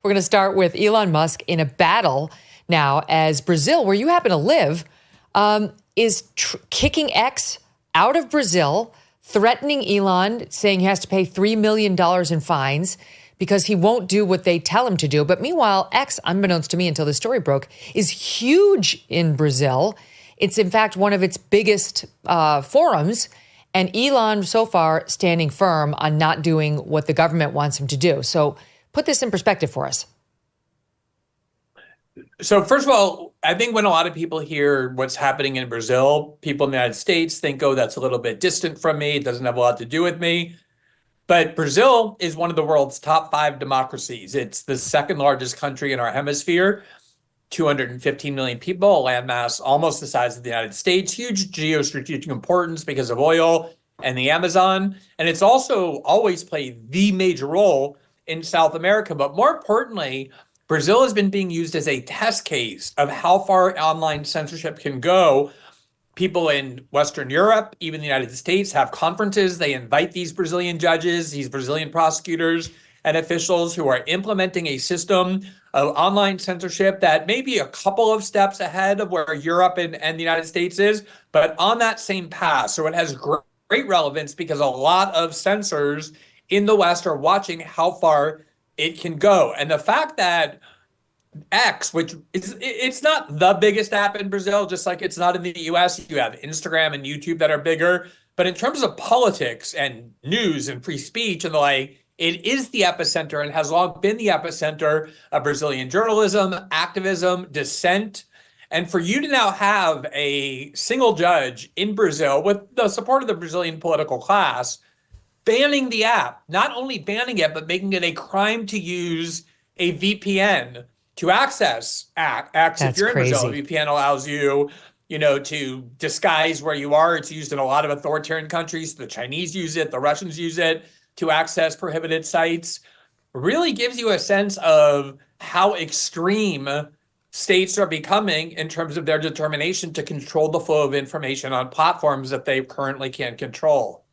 We're going to start with Elon Musk in a battle now as Brazil, where you happen to live, is kicking X out of Brazil, threatening Elon, saying he has to pay $3 million in fines because he won't do what they tell him to do. But meanwhile, X, unbeknownst to me until this story broke, is huge in Brazil. It's in fact one of its biggest forums. And Elon so far standing firm on not doing what the government wants him to do. So put this in perspective for us. So first of all, I think when a lot of people hear what's happening in Brazil, people in the United States think, oh, that's a little bit distant from me. It doesn't have a lot to do with me. But Brazil is one of the world's top 5 democracies. It's the second largest country in our hemisphere, 215 million people, a landmass almost the size of the United States, huge geostrategic importance because of oil and the Amazon. And it's also always played the major role in South America. But more importantly, Brazil has been being used as a test case of how far online censorship can go. People in Western Europe, even the United States, have conferences. They invite these Brazilian judges, these Brazilian prosecutors and officials who are implementing a system of online censorship that may be a couple of steps ahead of where Europe and the United States is, but on that same path. So it has great relevance because a lot of censors in the West are watching how far it can go. And the fact that X, which it's not the biggest app in Brazil, just like it's not in the US. You have Instagram and YouTube that are bigger. But in terms of politics and news and free speech and the like, it is the epicenter and has long been the epicenter of Brazilian journalism, activism, dissent. And for you to now have a single judge in Brazil with the support of the Brazilian political class banning the app, not only banning it, but making it a crime to use a VPN to access X. If you're in Brazil, a VPN allows you, to disguise where you are. It's used in a lot of authoritarian countries. The Chinese use it, the Russians use it to access prohibited sites. Really gives you a sense of how extreme states are becoming in terms of their determination to control the flow of information on platforms that they currently can't control.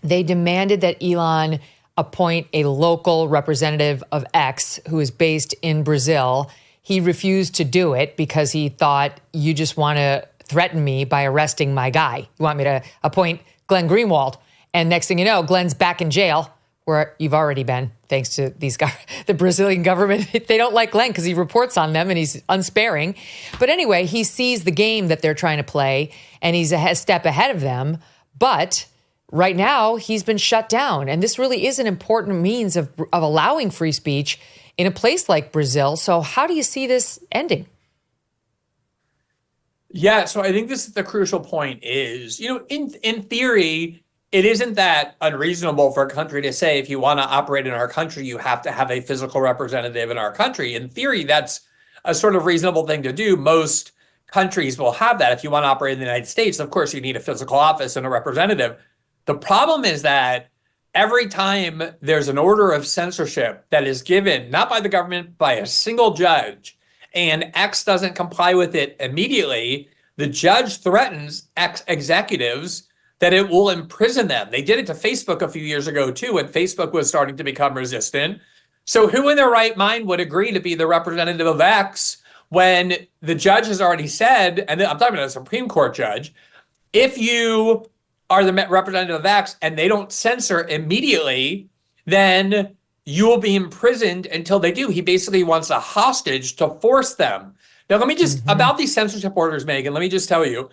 They demanded that Elon appoint a local representative of X who is based in Brazil. He refused to do it because he thought, you just want to threaten me by arresting my guy. You want me to appoint Glenn Greenwald. And next thing you know, Glenn's back in jail, where you've already been, thanks to these guys, the Brazilian government. They don't like Glenn because he reports on them and he's unsparing. But anyway, he sees the game that they're trying to play and he's a step ahead of them. But right now, he's been shut down. And this really is an important means of allowing free speech in a place like Brazil. So how do you see this ending? Yeah, so I think this is the crucial point is, in theory, it isn't that unreasonable for a country to say, if you want to operate in our country, you have to have a physical representative in our country. In theory, that's a sort of reasonable thing to do. Most countries will have that. If you want to operate in the United States, of course, you need a physical office and a representative. The problem is that every time there's an order of censorship that is given, not by the government, by a single judge, and X doesn't comply with it immediately, the judge threatens X executives that it will imprison them. They did it to Facebook a few years ago, too, when Facebook was starting to become resistant. So who in their right mind would agree to be the representative of X when the judge has already said, and I'm talking about a Supreme Court judge, if you are the representative of X and they don't censor immediately, then you will be imprisoned until they do. He basically wants a hostage to force them. Now, let me just, about these censorship orders, Megyn, let me just tell you,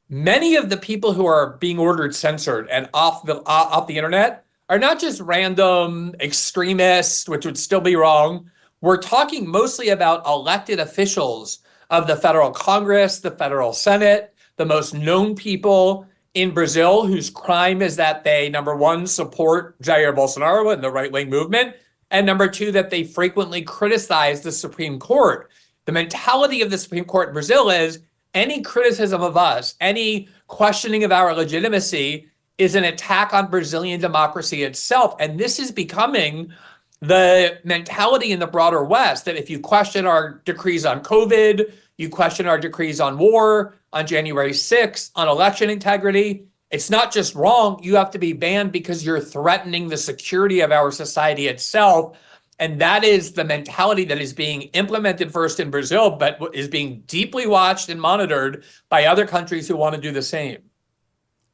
many of the people who are being ordered censored and off the internet are not just random extremists, which would still be wrong. We're talking mostly about elected officials of the federal Congress, the federal Senate, the most known people in Brazil whose crime is that they, number one, support Jair Bolsonaro and the right-wing movement, and number two, that they frequently criticize the Supreme Court. The mentality of the Supreme Court in Brazil is any criticism of us, any questioning of our legitimacy is an attack on Brazilian democracy itself. And this is becoming the mentality in the broader West, that if you question our decrees on COVID, you question our decrees on war, on January 6th, on election integrity, it's not just wrong, you have to be banned because you're threatening the security of our society itself. And that is the mentality that is being implemented first in Brazil, but is being deeply watched and monitored by other countries who want to do the same.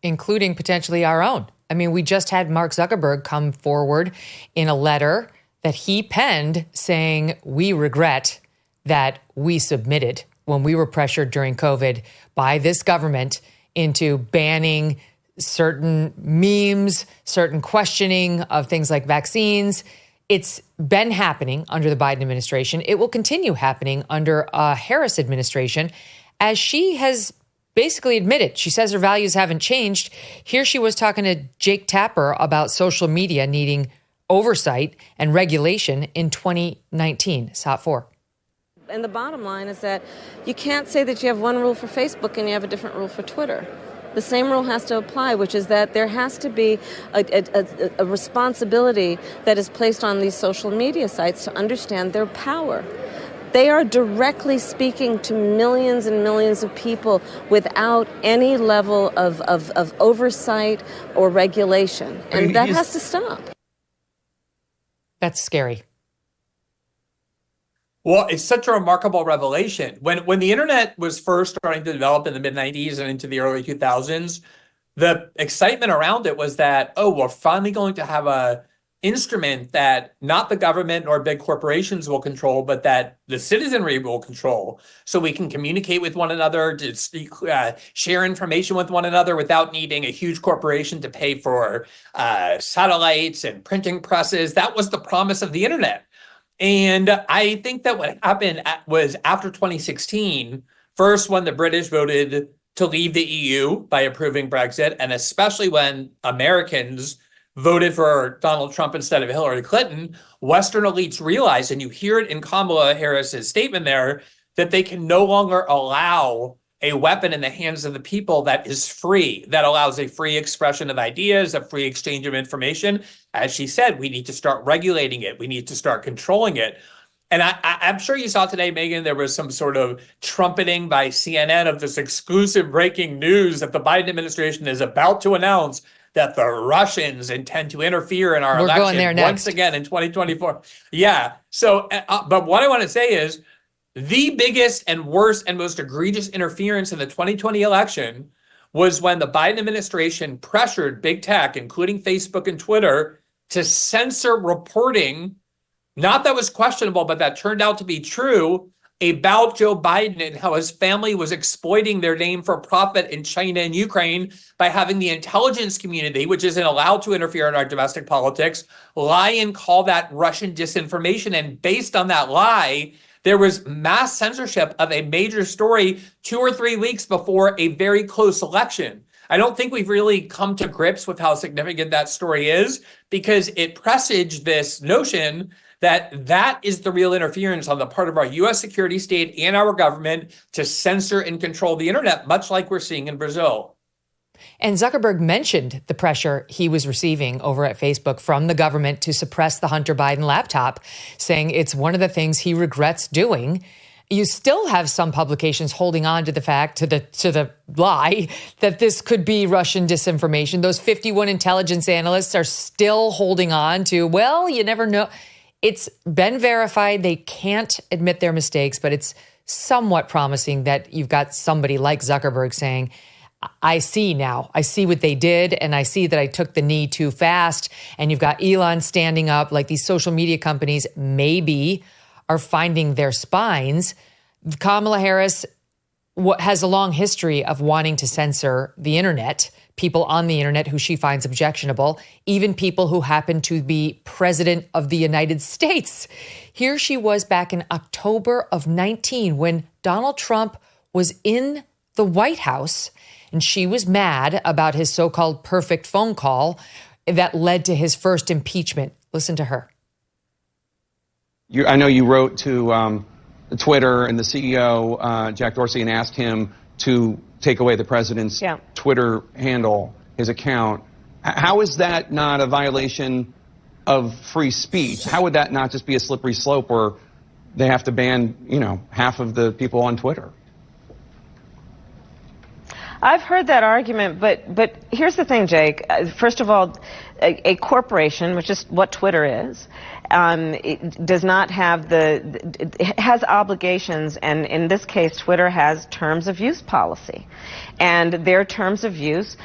Including potentially our own. I mean, we just had Mark Zuckerberg come forward in a letter that he penned saying, we regret that we submitted when we were pressured during COVID by this government into banning certain memes, certain questioning of things like vaccines. It's been happening under the Biden administration. It will continue happening under a Harris administration, as she has basically admitted. She says her values haven't changed. Here she was talking to Jake Tapper about social media needing oversight and regulation in 2019. SOT 4. And the bottom line is that you can't say that you have one rule for Facebook and you have a different rule for Twitter. The same rule has to apply, which is that there has to be a responsibility that is placed on these social media sites to understand their power. They are directly speaking to millions and millions of people without any level of oversight or regulation. And that has to stop. That's scary. Well, it's such a remarkable revelation. When the internet was first starting to develop in the mid-90s and into the early 2000s, the excitement around it was that, oh, we're finally going to have a instrument that not the government or big corporations will control, but that the citizenry will control. So we can communicate with one another, to share information with one another without needing a huge corporation to pay for satellites and printing presses. That was the promise of the internet. And I think that what happened was after 2016, first when the British voted to leave the EU by approving Brexit, and especially when Americans voted for Donald Trump instead of Hillary Clinton, Western elites realized, and you hear it in Kamala Harris's statement there, that they can no longer allow a weapon in the hands of the people that is free, that allows a free expression of ideas, a free exchange of information. As she said, we need to start regulating it. We need to start controlling it. And I'm sure you saw today, Megyn, there was some sort of trumpeting by CNN of this exclusive breaking news that the Biden administration is about to announce that the Russians intend to interfere in our election once again in 2024. Yeah. So, but what I want to say is, the biggest and worst and most egregious interference in the 2020 election was when the Biden administration pressured big tech, including Facebook and Twitter, to censor reporting, not that was questionable, but that turned out to be true, about Joe Biden and how his family was exploiting their name for profit in China and Ukraine by having the intelligence community, which isn't allowed to interfere in our domestic politics, lie and call that Russian disinformation. And based on that lie, there was mass censorship of a major story 2 or 3 weeks before a very close election. I don't think we've really come to grips with how significant that story is, because it presaged this notion that that is the real interference on the part of our U.S. security state and our government to censor and control the internet, much like we're seeing in Brazil. And Zuckerberg mentioned the pressure he was receiving over at Facebook from the government to suppress the Hunter Biden laptop, saying it's one of the things he regrets doing. You still have some publications holding on to the fact, to the lie that this could be Russian disinformation. Those 51 intelligence analysts are still holding on to, well, you never know. It's been verified. They can't admit their mistakes, but it's somewhat promising that you've got somebody like Zuckerberg saying, I see now. I see what they did, and I see that I took the knee too fast. And you've got Elon standing up, like these social media companies maybe are finding their spines. Kamala Harris has a long history of wanting to censor the internet, people on the internet who she finds objectionable, even people who happen to be president of the United States. Here she was back in October of 19 when Donald Trump was in the White House, and she was mad about his so-called perfect phone call that led to his first impeachment. Listen to her. I know you wrote to Twitter and the CEO, Jack Dorsey, and asked him to take away the president's Twitter handle, his account. How is that not a violation of free speech? How would that not just be a slippery slope where they have to ban, half of the people on Twitter? I've heard that argument, but here's the thing, Jake. First of all, a corporation, which is what Twitter is, it does not have it has obligations, and in this case, Twitter has terms of use policy. And their terms of use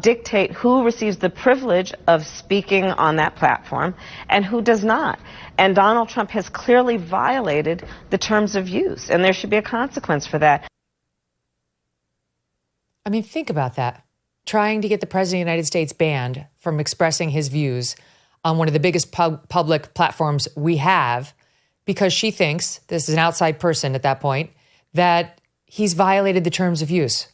dictate who receives the privilege of speaking on that platform and who does not. And Donald Trump has clearly violated the terms of use, and there should be a consequence for that. I mean, think about that. Trying to get the President of the United States banned from expressing his views on one of the biggest public platforms we have because she thinks, this is an outside person at that point, that he's violated the terms of use.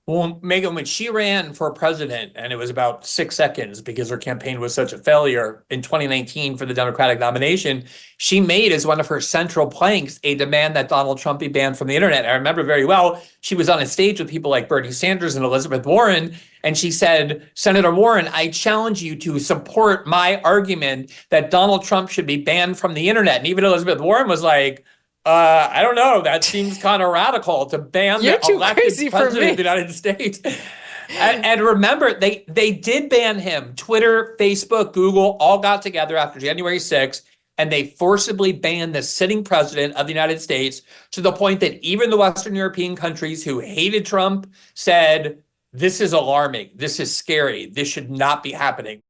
Well, Megyn, when she ran for president, and it was about 6 seconds because her campaign was such a failure in 2019 for the Democratic nomination, she made as one of her central planks a demand that Donald Trump be banned from the internet. I remember very well, she was on a stage with people like Bernie Sanders and Elizabeth Warren, and she said, Senator Warren, I challenge you to support my argument that Donald Trump should be banned from the internet. And even Elizabeth Warren was like, I don't know. That seems kind of radical to ban the elected president of the United States. And remember, they did ban him. Twitter, Facebook, Google all got together after January 6th, and they forcibly banned the sitting president of the United States to the point that even the Western European countries who hated Trump said, this is alarming. This is scary. This should not be happening.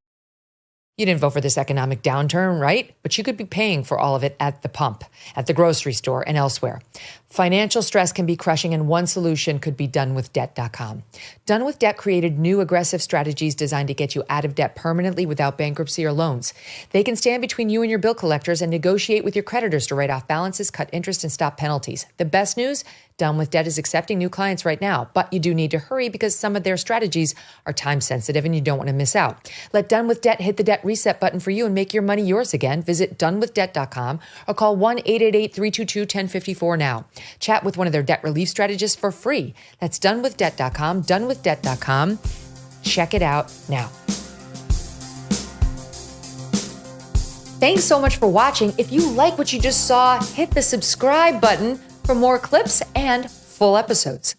You didn't vote for this economic downturn, right? But you could be paying for all of it at the pump, at the grocery store, and elsewhere. Financial stress can be crushing, and one solution could be donewithdebt.com. Done With Debt created new aggressive strategies designed to get you out of debt permanently without bankruptcy or loans. They can stand between you and your bill collectors and negotiate with your creditors to write off balances, cut interest, and stop penalties. The best news? Done With Debt is accepting new clients right now, but you do need to hurry because some of their strategies are time sensitive and you don't want to miss out. Let Done With Debt hit the debt reset button for you and make your money yours again. Visit donewithdebt.com or call 1-888-322-1054 now. Chat with one of their debt relief strategists for free. That's donewithdebt.com, donewithdebt.com. Check it out now. Thanks so much for watching. If you like what you just saw, hit the subscribe button for more clips and full episodes.